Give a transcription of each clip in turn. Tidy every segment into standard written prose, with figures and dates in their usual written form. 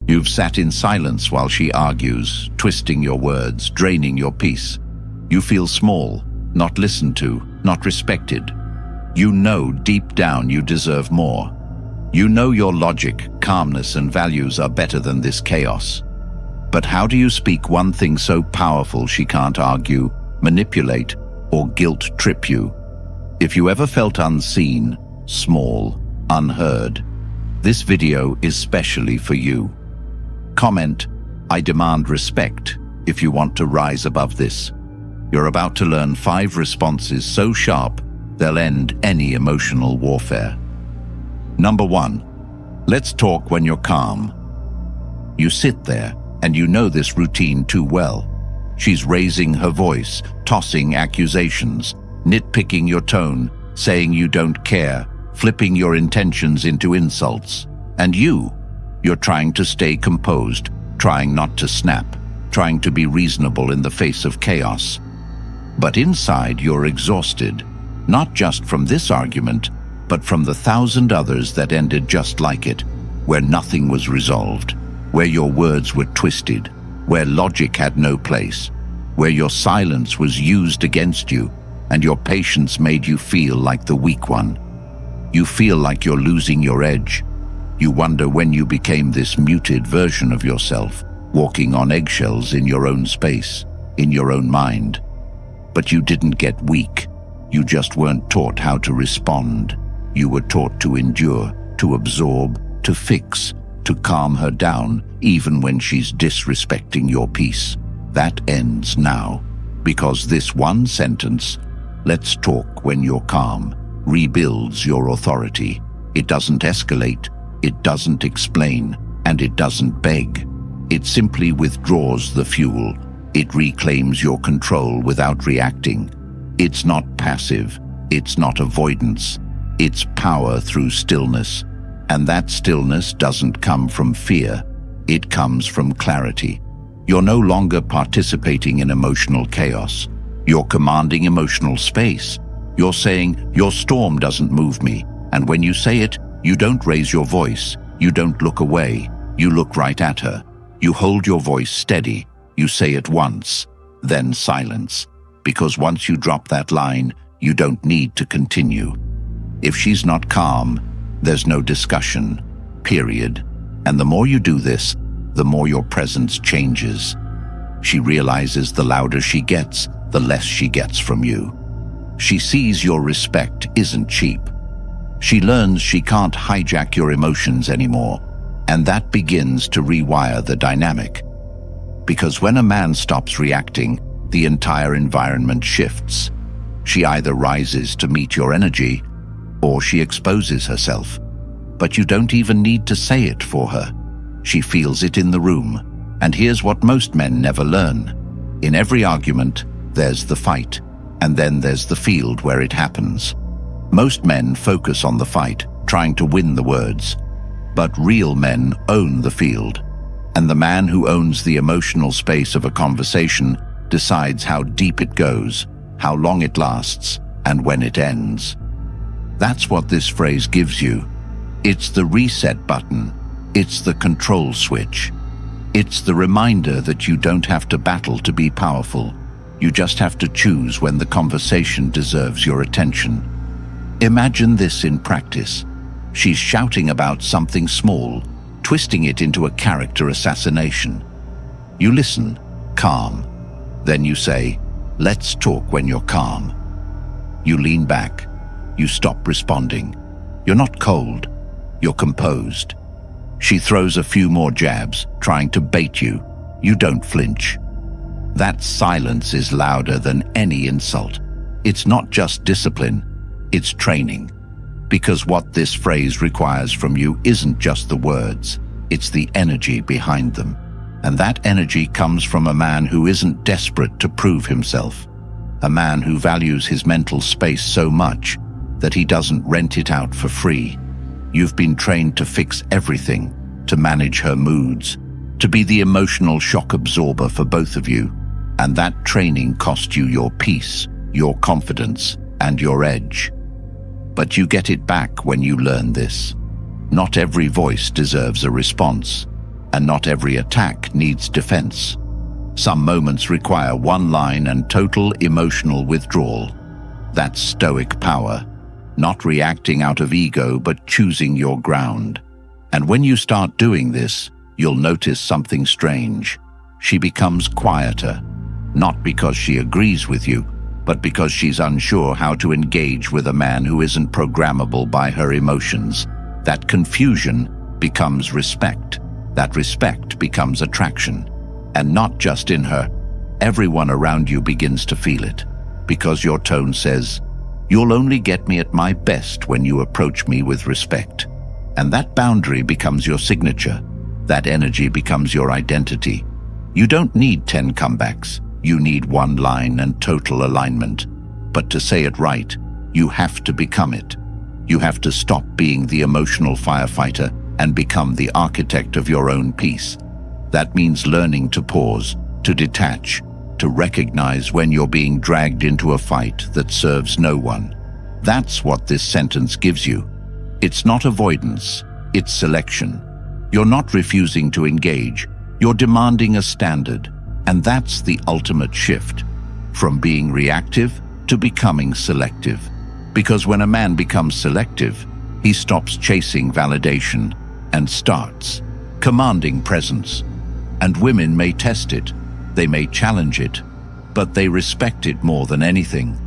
You've sat in silence while she argues, twisting your words, draining your peace. You feel small, not listened to, not respected. You know deep down you deserve more. You know your logic, calmness, and values are better than this chaos. But how do you speak one thing so powerful she can't argue, manipulate, or guilt trip you? If you ever felt unseen, small, unheard, this video is specially for you. Comment, "I demand respect," if you want to rise above this. You're about to learn 5 responses so sharp they'll end any emotional warfare. Number 1. Let's talk when you're calm. You sit there, and you know this routine too well. She's raising her voice, tossing accusations, nitpicking your tone, saying you don't care, flipping your intentions into insults. And you're trying to stay composed, trying not to snap, trying to be reasonable in the face of chaos. But inside you're exhausted, not just from this argument, but from the 1,000 others that ended just like it, where nothing was resolved, where your words were twisted, where logic had no place, where your silence was used against you, and your patience made you feel like the weak one. You feel like you're losing your edge. You wonder when you became this muted version of yourself, walking on eggshells in your own space, in your own mind. But you didn't get weak. You just weren't taught how to respond. You were taught to endure, to absorb, to fix, to calm her down, even when she's disrespecting your peace. That ends now, because this one sentence, "Let's talk when you're calm," rebuilds your authority. It doesn't escalate, it doesn't explain, and it doesn't beg. It simply withdraws the fuel. It reclaims your control without reacting. It's not passive, it's not avoidance. It's power through stillness. And that stillness doesn't come from fear. It comes from clarity. You're no longer participating in emotional chaos. You're commanding emotional space. You're saying, "Your storm doesn't move me." And when you say it, you don't raise your voice. You don't look away. You look right at her. You hold your voice steady. You say it once, then silence. Because once you drop that line, you don't need to continue. If she's not calm, there's no discussion, period. And the more you do this, the more your presence changes. She realizes the louder she gets, the less she gets from you. She sees your respect isn't cheap. She learns she can't hijack your emotions anymore, and that begins to rewire the dynamic. Because when a man stops reacting, the entire environment shifts. She either rises to meet your energy, or she exposes herself. But you don't even need to say it for her. She feels it in the room. And here's what most men never learn. In every argument, there's the fight, and then there's the field where it happens. Most men focus on the fight, trying to win the words. But real men own the field. And the man who owns the emotional space of a conversation decides how deep it goes, how long it lasts, and when it ends. That's what this phrase gives you. It's the reset button. It's the control switch. It's the reminder that you don't have to battle to be powerful. You just have to choose when the conversation deserves your attention. Imagine this in practice. She's shouting about something small, twisting it into a character assassination. You listen, calm. Then you say, "Let's talk when you're calm." You lean back. You stop responding. You're not cold. You're composed. She throws a few more jabs, trying to bait you. You don't flinch. That silence is louder than any insult. It's not just discipline, it's training. Because what this phrase requires from you isn't just the words, it's the energy behind them. And that energy comes from a man who isn't desperate to prove himself. A man who values his mental space so much that he doesn't rent it out for free. You've been trained to fix everything, to manage her moods, to be the emotional shock absorber for both of you. And that training cost you your peace, your confidence, and your edge. But you get it back when you learn this. Not every voice deserves a response. and not every attack needs defense. Some moments require one line and total emotional withdrawal. That's Stoic power, not reacting out of ego but choosing your ground. And when you start doing this, you'll notice something strange. She becomes quieter, not because she agrees with you, but because she's unsure how to engage with a man who isn't programmable by her emotions. That confusion becomes respect. That respect becomes attraction. And not just in her. Everyone around you begins to feel it, because your tone says, "You'll only get me at my best when you approach me with respect." And that boundary becomes your signature. That energy becomes your identity. You don't need 10 comebacks. You need one line and total alignment. But to say it right, you have to become it. You have to stop being the emotional firefighter and become the architect of your own peace. That means learning to pause, to detach, to recognize when you're being dragged into a fight that serves no one. That's what this sentence gives you. It's not avoidance, it's selection. You're not refusing to engage, you're demanding a standard. And that's the ultimate shift, from being reactive to becoming selective. Because when a man becomes selective, he stops chasing validation and starts commanding presence. And women may test it, they may challenge it, but they respect it more than anything.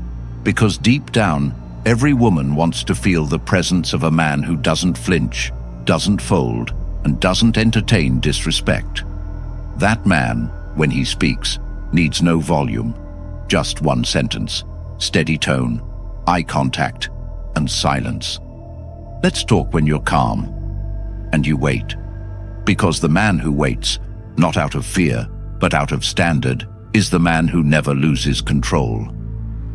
Because deep down, every woman wants to feel the presence of a man who doesn't flinch, doesn't fold, and doesn't entertain disrespect. That man, when he speaks, needs no volume, just one sentence, steady tone, eye contact, and silence. Let's talk when you're calm, and you wait. Because the man who waits, not out of fear, but out of standard, is the man who never loses control.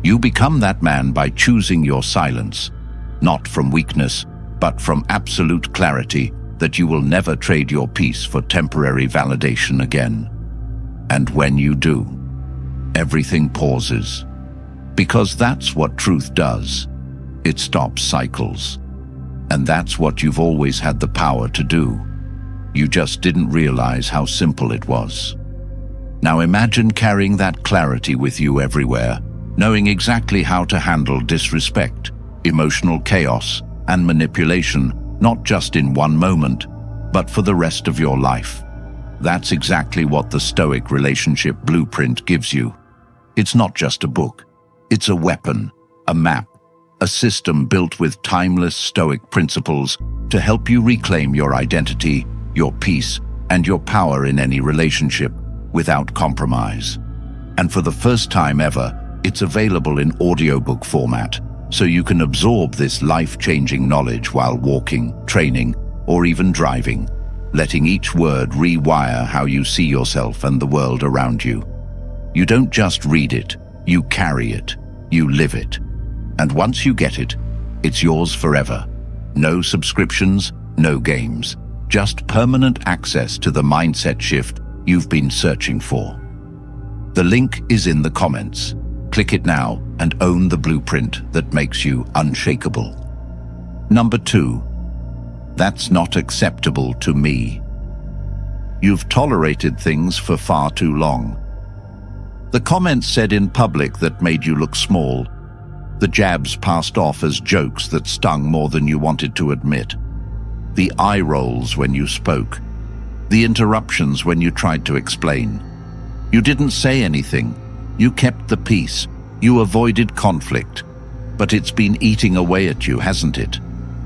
You become that man by choosing your silence, not from weakness, but from absolute clarity that you will never trade your peace for temporary validation again. And when you do, everything pauses. Because that's what truth does. It stops cycles. And that's what you've always had the power to do. You just didn't realize how simple it was. Now imagine carrying that clarity with you everywhere, knowing exactly how to handle disrespect, emotional chaos, and manipulation, not just in one moment, but for the rest of your life. That's exactly what the Stoic relationship blueprint gives you. It's not just a book. It's a weapon, a map, a system built with timeless Stoic principles to help you reclaim your identity, your peace, and your power in any relationship without compromise. And for the first time ever, it's available in audiobook format, so you can absorb this life-changing knowledge while walking, training, or even driving, letting each word rewire how you see yourself and the world around you. You don't just read it, you carry it, you live it. And once you get it, it's yours forever. No subscriptions, no games, just permanent access to the mindset shift you've been searching for. The link is in the comments. Click it now and own the blueprint that makes you unshakable. Number 2. That's not acceptable to me. You've tolerated things for far too long. The comments said in public that made you look small. The jabs passed off as jokes that stung more than you wanted to admit. The eye rolls when you spoke. The interruptions when you tried to explain. You didn't say anything. You kept the peace. You avoided conflict. But it's been eating away at you, hasn't it?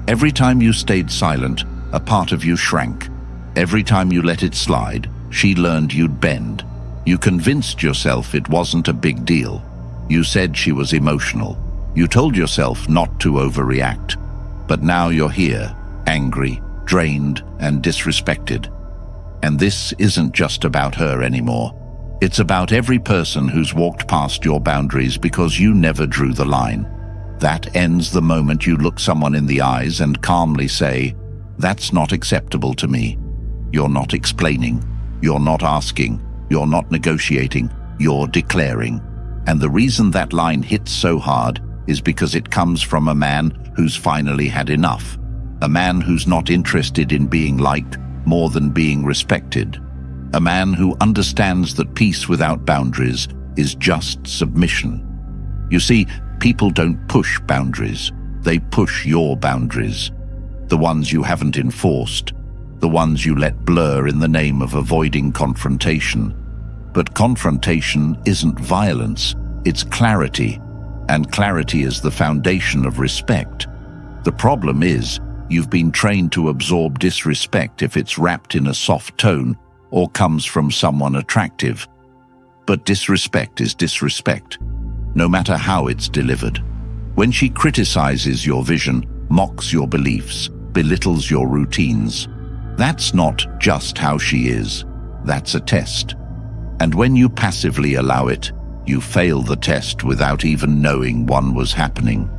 Every time you stayed silent, a part of you shrank. Every time you let it slide, she learned you'd bend. You convinced yourself it wasn't a big deal. You said she was emotional. You told yourself not to overreact. But now you're here, angry, drained, and disrespected. And this isn't just about her anymore. It's about every person who's walked past your boundaries because you never drew the line. That ends the moment you look someone in the eyes and calmly say, "That's not acceptable to me." You're not explaining. You're not asking. You're not negotiating. You're declaring. And the reason that line hits so hard is because it comes from a man who's finally had enough. A man who's not interested in being liked, more than being respected. A man who understands that peace without boundaries is just submission. You see, people don't push boundaries. They push your boundaries. The ones you haven't enforced. The ones you let blur in the name of avoiding confrontation. But confrontation isn't violence, it's clarity. And clarity is the foundation of respect. The problem is, you've been trained to absorb disrespect if it's wrapped in a soft tone or comes from someone attractive. But disrespect is disrespect, no matter how it's delivered. When she criticizes your vision, mocks your beliefs, belittles your routines, that's not just how she is, that's a test. And when you passively allow it, you fail the test without even knowing one was happening.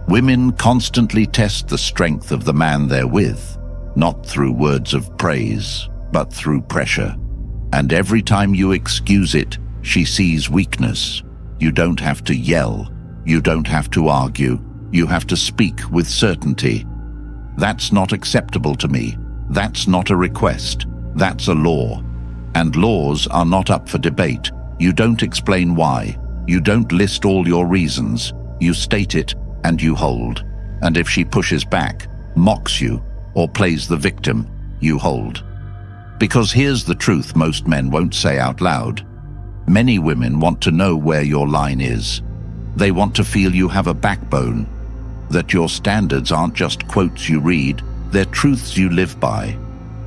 Women constantly test the strength of the man they're with, not through words of praise, but through pressure. And every time you excuse it, she sees weakness. You don't have to yell. You don't have to argue. You have to speak with certainty. That's not acceptable to me. That's not a request. That's a law. And laws are not up for debate. You don't explain why. You don't list all your reasons. You state it and you hold. And if she pushes back, mocks you, or plays the victim, you hold. Because here's the truth most men won't say out loud. Many women want to know where your line is. They want to feel you have a backbone, that your standards aren't just quotes you read, they're truths you live by.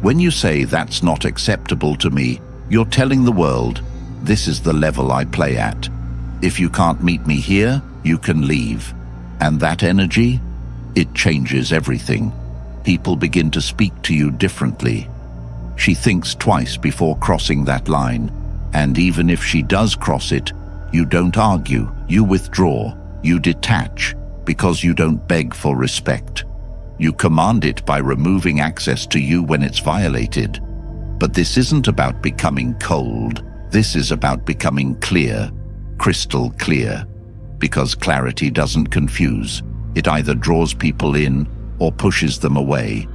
When you say that's not acceptable to me, you're telling the world, this is the level I play at. If you can't meet me here, you can leave. And that energy, it changes everything. People begin to speak to you differently. She thinks twice before crossing that line, and even if she does cross it, you don't argue, you withdraw, you detach, because you don't beg for respect. You command it by removing access to you when it's violated. But this isn't about becoming cold, this is about becoming clear, crystal clear, because clarity doesn't confuse. It either draws people in or pushes them away.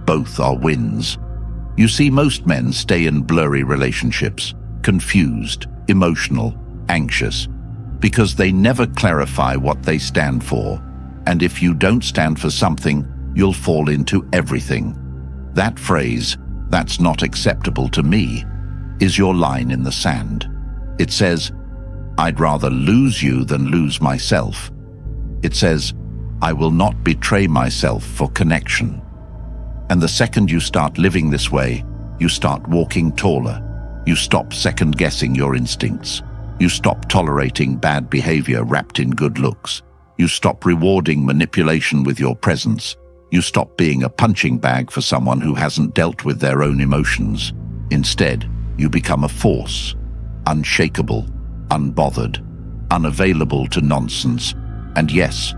Both are wins. You see, most men stay in blurry relationships, confused, emotional, anxious, because they never clarify what they stand for. And if you don't stand for something, you'll fall into everything. That phrase, "that's not acceptable to me," is your line in the sand. It says, "I'd rather lose you than lose myself." It says, "I will not betray myself for connection." And the second you start living this way, you start walking taller. You stop second-guessing your instincts. You stop tolerating bad behavior wrapped in good looks. You stop rewarding manipulation with your presence. You stop being a punching bag for someone who hasn't dealt with their own emotions. Instead, you become a force, unshakable, unbothered, unavailable to nonsense. And yes,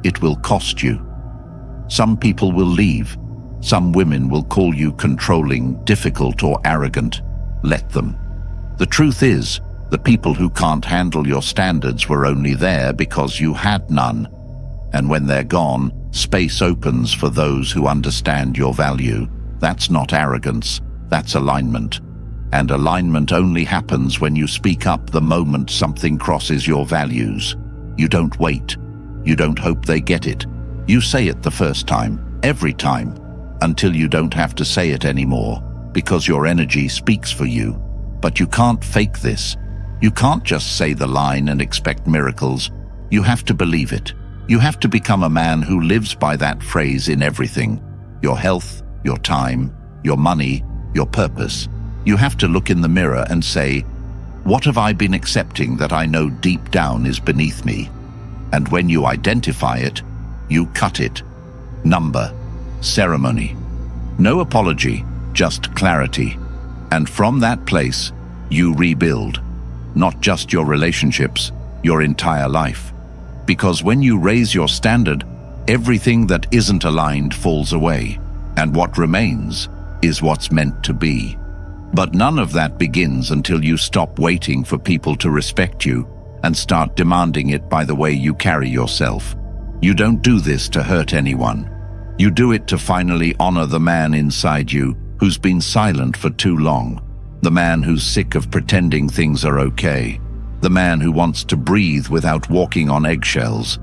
it will cost you. Some people will leave. Some women will call you controlling, difficult, or arrogant. Let them. The truth is, the people who can't handle your standards were only there because you had none. And when they're gone, space opens for those who understand your value. That's not arrogance, that's alignment. And alignment only happens when you speak up the moment something crosses your values. You don't wait. You don't hope they get it. You say it the first time, every time, until you don't have to say it anymore, because your energy speaks for you. But you can't fake this. You can't just say the line and expect miracles. You have to believe it. You have to become a man who lives by that phrase in everything. Your health, your time, your money, your purpose. You have to look in the mirror and say, what have I been accepting that I know deep down is beneath me? And when you identify it, you cut it. Number, ceremony. No apology, just clarity. And from that place, you rebuild. Not just your relationships, your entire life. Because when you raise your standard, everything that isn't aligned falls away, and what remains is what's meant to be. But none of that begins until you stop waiting for people to respect you and start demanding it by the way you carry yourself. You don't do this to hurt anyone. You do it to finally honor the man inside you who's been silent for too long, the man who's sick of pretending things are okay, the man who wants to breathe without walking on eggshells,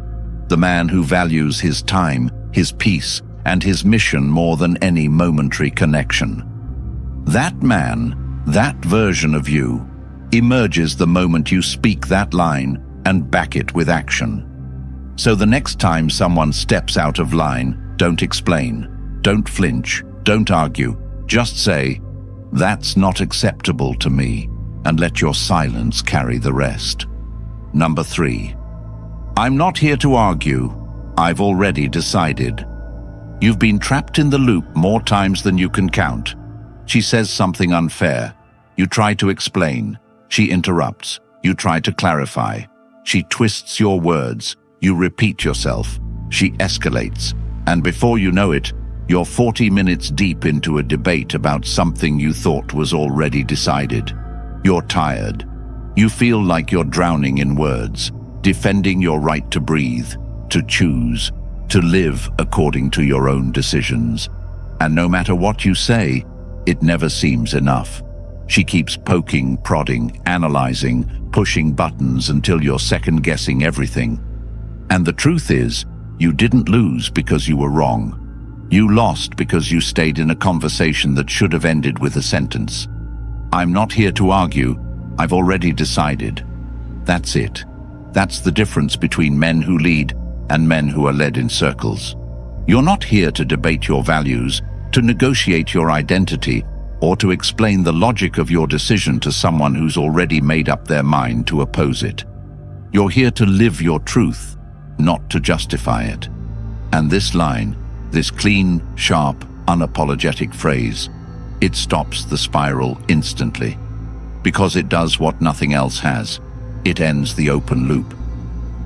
the man who values his time, his peace, and his mission more than any momentary connection. That man, that version of you, emerges the moment you speak that line and back it with action. So the next time someone steps out of line, don't explain, don't flinch, don't argue, just say, "That's not acceptable to me," and let your silence carry the rest. Number 3. I'm not here to argue. I've already decided. You've been trapped in the loop more times than you can count. She says something unfair. You try to explain. She interrupts. You try to clarify. She twists your words. You repeat yourself. She escalates. And before you know it, you're 40 minutes deep into a debate about something you thought was already decided. You're tired. You feel like you're drowning in words, defending your right to breathe, to choose, to live according to your own decisions. And no matter what you say, it never seems enough. She keeps poking, prodding, analyzing, pushing buttons until you're second-guessing everything. And the truth is, you didn't lose because you were wrong. You lost because you stayed in a conversation that should have ended with a sentence. I'm not here to argue. I've already decided. That's it. That's the difference between men who lead and men who are led in circles. You're not here to debate your values, to negotiate your identity, or to explain the logic of your decision to someone who's already made up their mind to oppose it. You're here to live your truth, not to justify it. And this line, this clean, sharp, unapologetic phrase, it stops the spiral instantly. Because it does what nothing else has. It ends the open loop.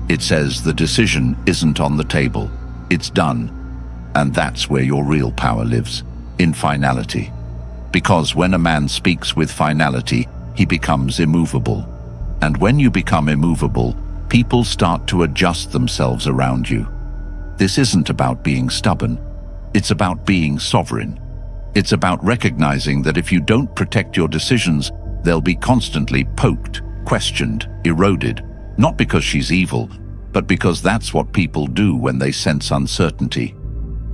It says the decision isn't on the table. It's done. And that's where your real power lives, in finality. Because when a man speaks with finality, he becomes immovable. And when you become immovable, people start to adjust themselves around you. This isn't about being stubborn. It's about being sovereign. It's about recognizing that if you don't protect your decisions, they'll be constantly poked, questioned, eroded, not because she's evil, but because that's what people do when they sense uncertainty.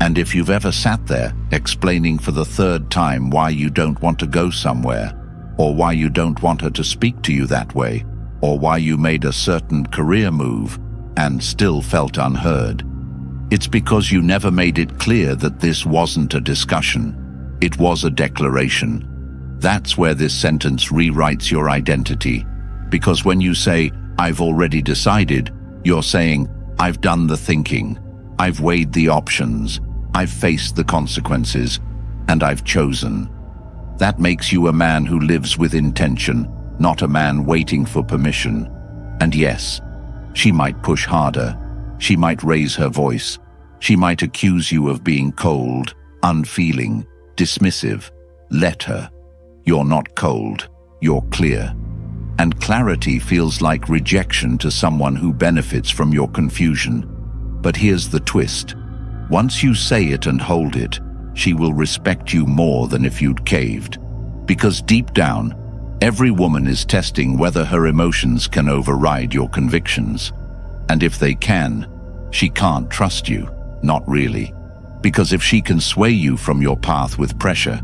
And if you've ever sat there explaining for the third time why you don't want to go somewhere, or why you don't want her to speak to you that way, or why you made a certain career move and still felt unheard, it's because you never made it clear that this wasn't a discussion. It was a declaration. That's where this sentence rewrites your identity. Because when you say, "I've already decided," you're saying, "I've done the thinking. I've weighed the options. I've faced the consequences. And I've chosen." That makes you a man who lives with intention, not a man waiting for permission. And yes, she might push harder. She might raise her voice. She might accuse you of being cold, unfeeling, dismissive. Let her. You're not cold. You're clear. And clarity feels like rejection to someone who benefits from your confusion. But here's the twist. Once you say it and hold it, she will respect you more than if you'd caved. Because deep down, every woman is testing whether her emotions can override your convictions. And if they can, she can't trust you. Not really. Because if she can sway you from your path with pressure,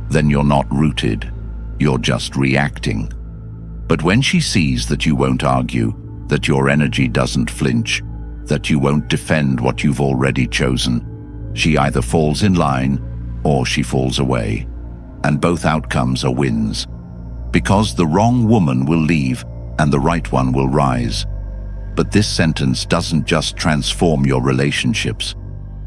then you're not rooted. You're just reacting. But when she sees that you won't argue, that your energy doesn't flinch, that you won't defend what you've already chosen, she either falls in line or she falls away. And both outcomes are wins. Because the wrong woman will leave and the right one will rise. But this sentence doesn't just transform your relationships.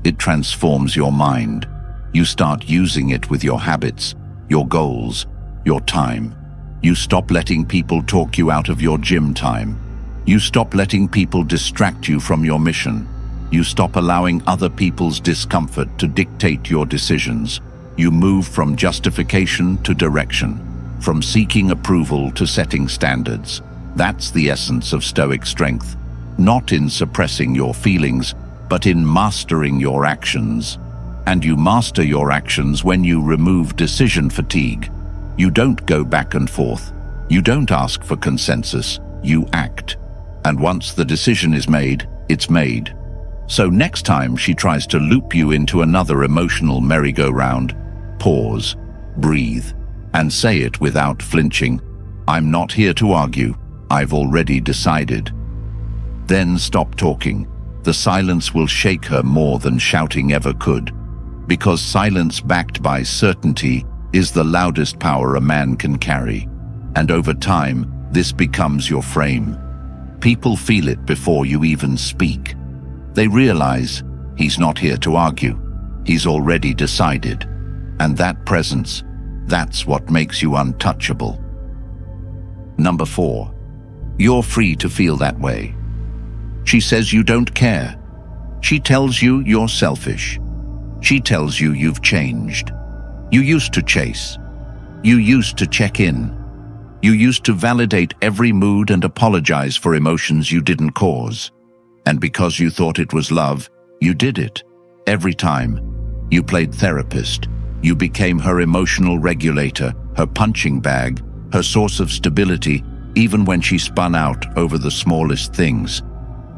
It transforms your mind. You start using it with your habits, your goals, your time. You stop letting people talk you out of your gym time. You stop letting people distract you from your mission. You stop allowing other people's discomfort to dictate your decisions. You move from justification to direction, from seeking approval to setting standards. That's the essence of Stoic strength, not in suppressing your feelings, but in mastering your actions. And you master your actions when you remove decision fatigue. You don't go back and forth. You don't ask for consensus. You act. And once the decision is made, it's made. So next time she tries to loop you into another emotional merry-go-round, pause, breathe, and say it without flinching. I'm not here to argue. I've already decided. Then stop talking. The silence will shake her more than shouting ever could. Because silence backed by certainty is the loudest power a man can carry. And over time, this becomes your frame. People feel it before you even speak. They realize he's not here to argue. He's already decided. And that presence, that's what makes you untouchable. Number 4, you're free to feel that way. She says you don't care. She tells you you're selfish. She tells you you've changed. You used to chase. You used to check in. You used to validate every mood and apologize for emotions you didn't cause. And because you thought it was love, you did it. Every time. You played therapist. You became her emotional regulator, her punching bag, her source of stability, even when she spun out over the smallest things.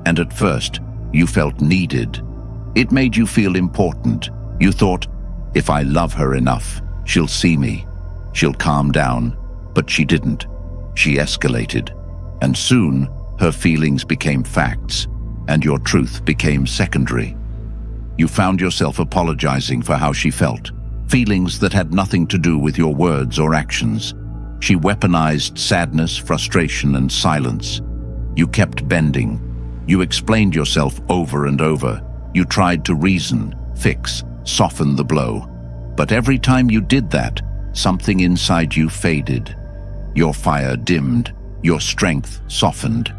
And at first, you felt needed. It made you feel important. You thought, if I love her enough, she'll see me. She'll calm down. But she didn't. She escalated. And soon, her feelings became facts, and your truth became secondary. You found yourself apologizing for how she felt, feelings that had nothing to do with your words or actions. She weaponized sadness, frustration, and silence. You kept bending. You explained yourself over and over. You tried to reason, fix, soften the blow. But every time you did that, something inside you faded. Your fire dimmed, your strength softened.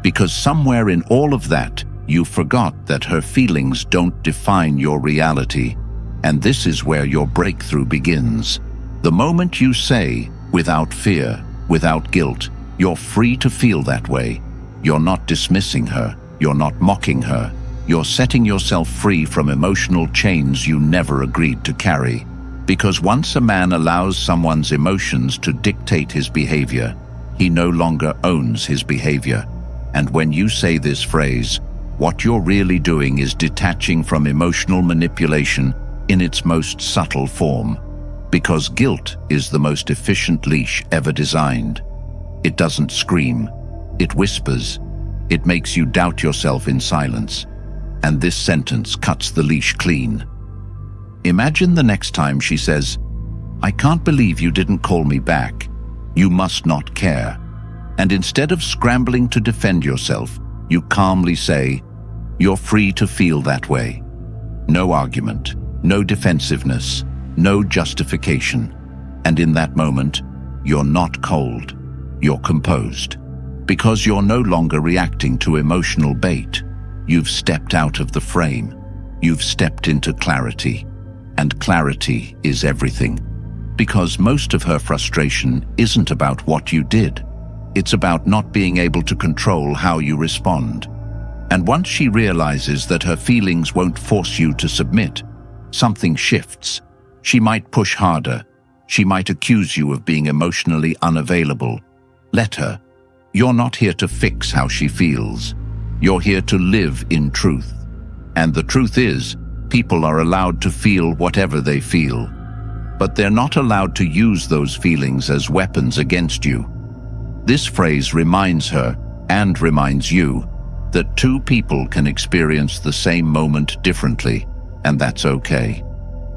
Because somewhere in all of that, you forgot that her feelings don't define your reality. And this is where your breakthrough begins. The moment you say, without fear, without guilt, you're free to feel that way. You're not dismissing her. You're not mocking her. You're setting yourself free from emotional chains you never agreed to carry. Because once a man allows someone's emotions to dictate his behavior, he no longer owns his behavior. And when you say this phrase, what you're really doing is detaching from emotional manipulation in its most subtle form. Because guilt is the most efficient leash ever designed. It doesn't scream. It whispers. It makes you doubt yourself in silence. And this sentence cuts the leash clean. Imagine the next time she says, I can't believe you didn't call me back. You must not care. And instead of scrambling to defend yourself, you calmly say, you're free to feel that way. No argument, no defensiveness, no justification. And in that moment, you're not cold, you're composed. Because you're no longer reacting to emotional bait. You've stepped out of the frame. You've stepped into clarity. And clarity is everything. Because most of her frustration isn't about what you did. It's about not being able to control how you respond. And once she realizes that her feelings won't force you to submit, something shifts. She might push harder. She might accuse you of being emotionally unavailable. Let her. You're not here to fix how she feels. You're here to live in truth. And the truth is, people are allowed to feel whatever they feel. But they're not allowed to use those feelings as weapons against you. This phrase reminds her, and reminds you, that two people can experience the same moment differently, and that's okay.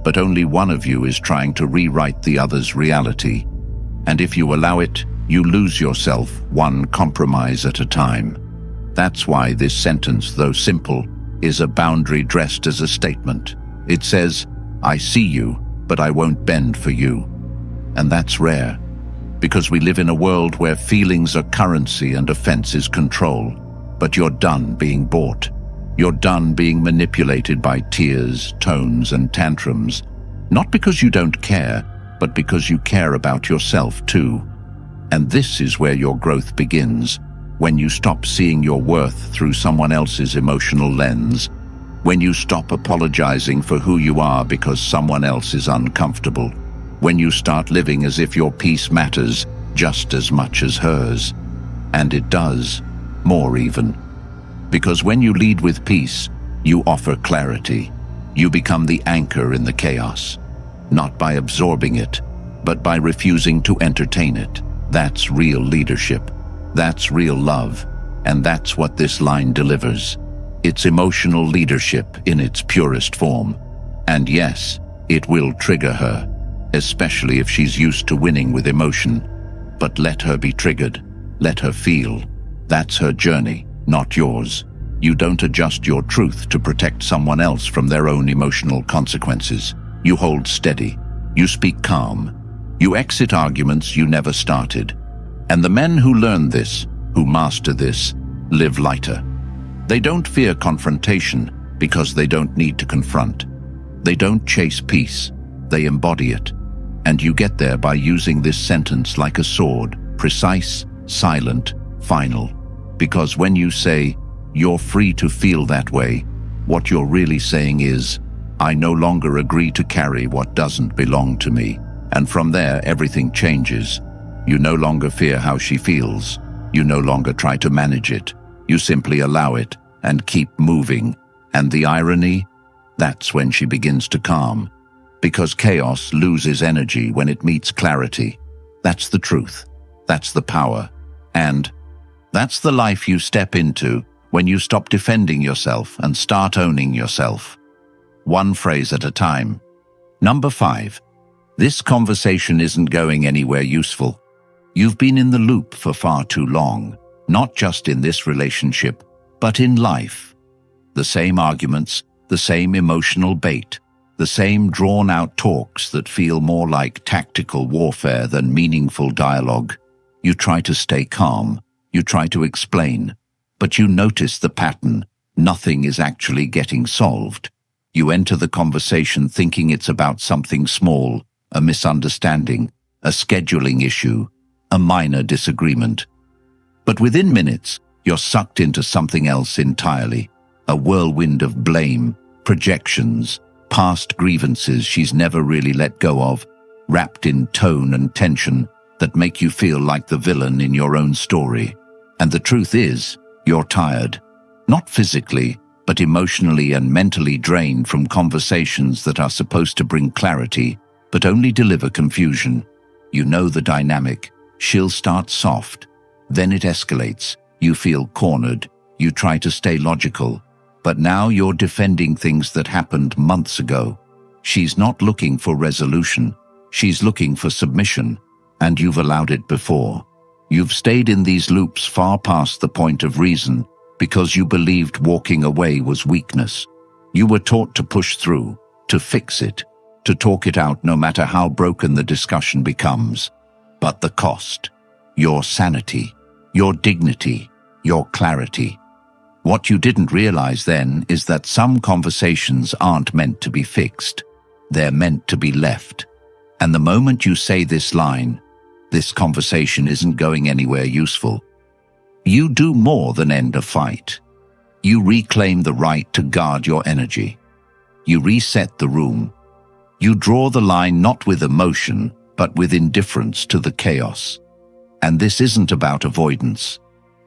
But only one of you is trying to rewrite the other's reality. And if you allow it, you lose yourself one compromise at a time. That's why this sentence, though simple, is a boundary dressed as a statement. It says, I see you, but I won't bend for you. And that's rare, because we live in a world where feelings are currency and offense is control. But you're done being bought. You're done being manipulated by tears, tones, and tantrums. Not because you don't care, but because you care about yourself too. And this is where your growth begins, when you stop seeing your worth through someone else's emotional lens, When you stop apologizing for who you are because someone else is uncomfortable. When you start living as if your peace matters just as much as hers. And it does, more even. Because when you lead with peace, you offer clarity. You become the anchor in the chaos. Not by absorbing it, but by refusing to entertain it. That's real leadership. That's real love. And that's what this line delivers. It's emotional leadership in its purest form. And yes, it will trigger her, especially if she's used to winning with emotion. But let her be triggered. Let her feel. That's her journey, not yours. You don't adjust your truth to protect someone else from their own emotional consequences. You hold steady. You speak calm. You exit arguments you never started. And the men who learn this, who master this, live lighter. They don't fear confrontation because they don't need to confront. They don't chase peace, they embody it. And you get there by using this sentence like a sword, precise, silent, final. Because when you say, "You're free to feel that way," what you're really saying is, "I no longer agree to carry what doesn't belong to me." And from there, everything changes. You no longer fear how she feels. You no longer try to manage it. You simply allow it and keep moving. And the irony? That's when she begins to calm. Because chaos loses energy when it meets clarity. That's the truth. That's the power. And that's the life you step into when you stop defending yourself and start owning yourself. One phrase at a time. Number 5. This conversation isn't going anywhere useful. You've been in the loop for far too long. Not just in this relationship, but in life. The same arguments, the same emotional bait, the same drawn-out talks that feel more like tactical warfare than meaningful dialogue. You try to stay calm, you try to explain, but you notice the pattern. Nothing is actually getting solved. You enter the conversation thinking it's about something small, a misunderstanding, a scheduling issue, a minor disagreement. But within minutes, you're sucked into something else entirely, a whirlwind of blame, projections, past grievances she's never really let go of, wrapped in tone and tension that make you feel like the villain in your own story. And the truth is, you're tired, not physically, but emotionally and mentally drained from conversations that are supposed to bring clarity, but only deliver confusion. You know the dynamic. She'll start soft. Then it escalates. You feel cornered. You try to stay logical. But now you're defending things that happened months ago. She's not looking for resolution. She's looking for submission. And you've allowed it before. You've stayed in these loops far past the point of reason because you believed walking away was weakness. You were taught to push through, to fix it, to talk it out no matter how broken the discussion becomes. But the cost, your sanity, your dignity, your clarity. What you didn't realize then is that some conversations aren't meant to be fixed. They're meant to be left. And the moment you say this line, this conversation isn't going anywhere useful, you do more than end a fight. You reclaim the right to guard your energy. You reset the room. You draw the line not with emotion, but with indifference to the chaos. And this isn't about avoidance.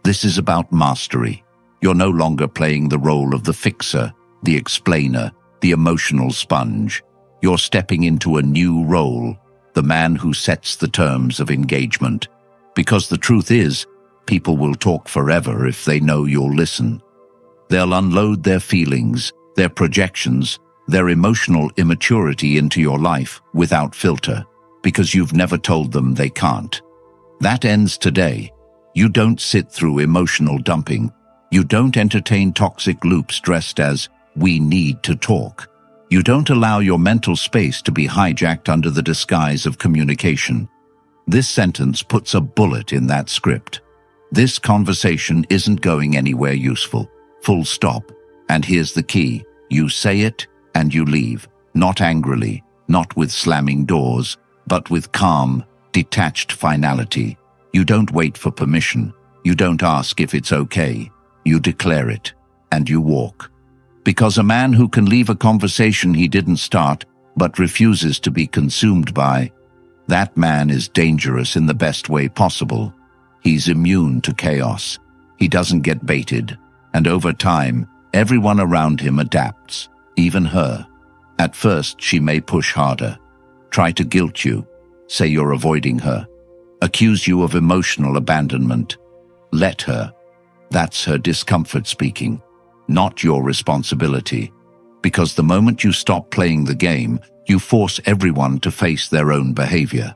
This is about mastery. You're no longer playing the role of the fixer, the explainer, the emotional sponge. You're stepping into a new role, the man who sets the terms of engagement. Because the truth is, people will talk forever if they know you'll listen. They'll unload their feelings, their projections, their emotional immaturity into your life without filter, because you've never told them they can't. That ends today. You don't sit through emotional dumping. You don't entertain toxic loops dressed as, "we need to talk." You don't allow your mental space to be hijacked under the disguise of communication. This sentence puts a bullet in that script. This conversation isn't going anywhere useful. Full stop. And here's the key. You say it and you leave. Not angrily, not with slamming doors, but with calm, detached finality. You don't wait for permission. You don't ask if it's okay. You declare it, and you walk. Because a man who can leave a conversation he didn't start but refuses to be consumed by, that man is dangerous in the best way possible. He's immune to chaos. He doesn't get baited. And over time, everyone around him adapts, even her. At first, she may push harder, try to guilt you, say you're avoiding her, accuse you of emotional abandonment. Let her. That's her discomfort speaking, not your responsibility. Because the moment you stop playing the game, you force everyone to face their own behavior.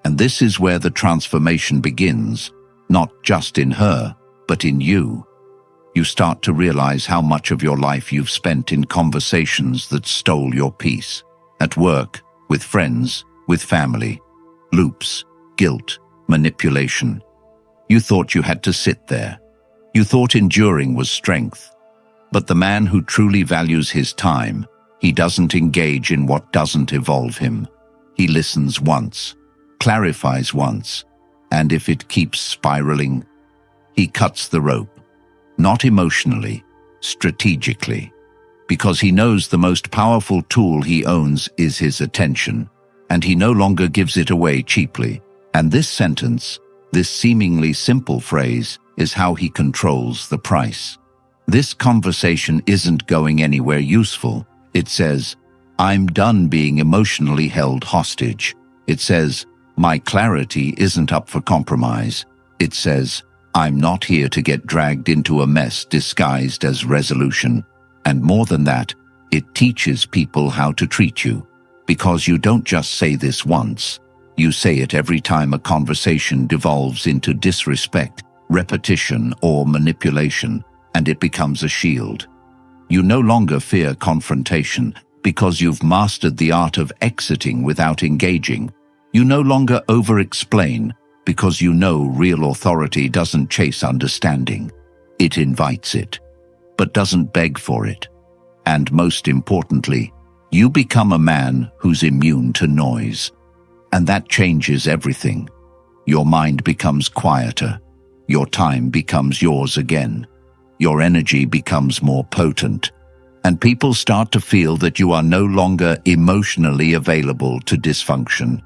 And this is where the transformation begins, not just in her, but in you. You start to realize how much of your life you've spent in conversations that stole your peace. At work, with friends, with family. Loops, guilt, manipulation. You thought you had to sit there. You thought enduring was strength. But the man who truly values his time, he doesn't engage in what doesn't evolve him. He listens once, clarifies once, and if it keeps spiraling, he cuts the rope. Not emotionally, strategically. Because he knows the most powerful tool he owns is his attention, and he no longer gives it away cheaply. And this sentence, this seemingly simple phrase, is how he controls the price. This conversation isn't going anywhere useful. It says, I'm done being emotionally held hostage. It says, my clarity isn't up for compromise. It says, I'm not here to get dragged into a mess disguised as resolution. And more than that, it teaches people how to treat you. Because you don't just say this once. You say it every time a conversation devolves into disrespect, repetition, or manipulation, and it becomes a shield. You no longer fear confrontation because you've mastered the art of exiting without engaging. You no longer over-explain because you know real authority doesn't chase understanding. It invites it, but doesn't beg for it. And most importantly, you become a man who's immune to noise. And that changes everything. Your mind becomes quieter. Your time becomes yours again. Your energy becomes more potent, and people start to feel that you are no longer emotionally available to dysfunction,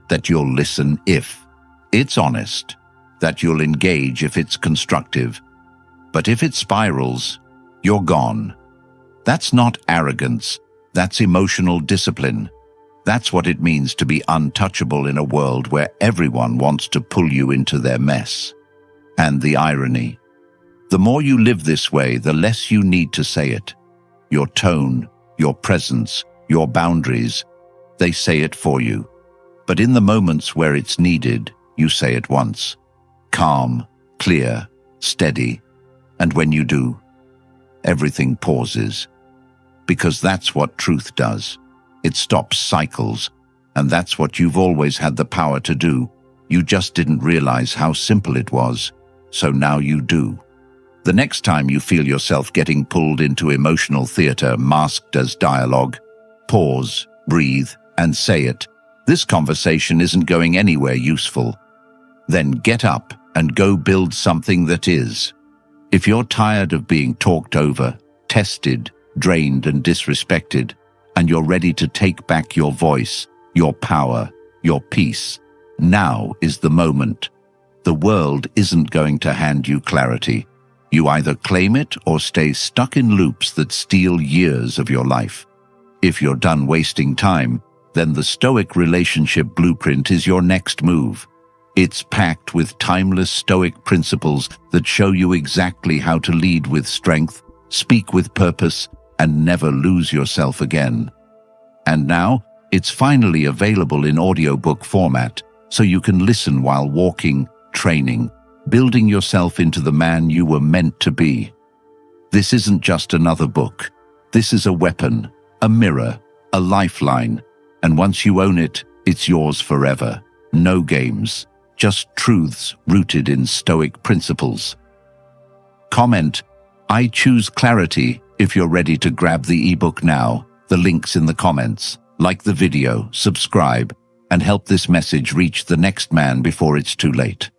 that you'll listen if it's honest, that you'll engage if it's constructive. But if it spirals, you're gone. That's not arrogance, that's emotional discipline. That's what it means to be untouchable in a world where everyone wants to pull you into their mess. And the irony. The more you live this way, the less you need to say it. Your tone, your presence, your boundaries, they say it for you. But in the moments where it's needed, you say it once. Calm, clear, steady. And when you do, everything pauses. Because that's what truth does. It stops cycles, and that's what you've always had the power to do. You just didn't realize how simple it was, so now you do. The next time you feel yourself getting pulled into emotional theater masked as dialogue, pause, breathe, and say it. This conversation isn't going anywhere useful. Then get up and go build something that is. If you're tired of being talked over, tested, drained, and disrespected, and you're ready to take back your voice, your power, your peace, now is the moment. The world isn't going to hand you clarity. You either claim it or stay stuck in loops that steal years of your life. If you're done wasting time, then the Stoic relationship blueprint is your next move. It's packed with timeless Stoic principles that show you exactly how to lead with strength, speak with purpose, and never lose yourself again. And now, it's finally available in audiobook format, so you can listen while walking, training, building yourself into the man you were meant to be. This isn't just another book. This is a weapon, a mirror, a lifeline, and once you own it, it's yours forever. No games, just truths rooted in Stoic principles. Comment, I choose clarity if you're ready to grab the ebook now. The link's in the comments. Like the video, subscribe, and help this message reach the next man before it's too late.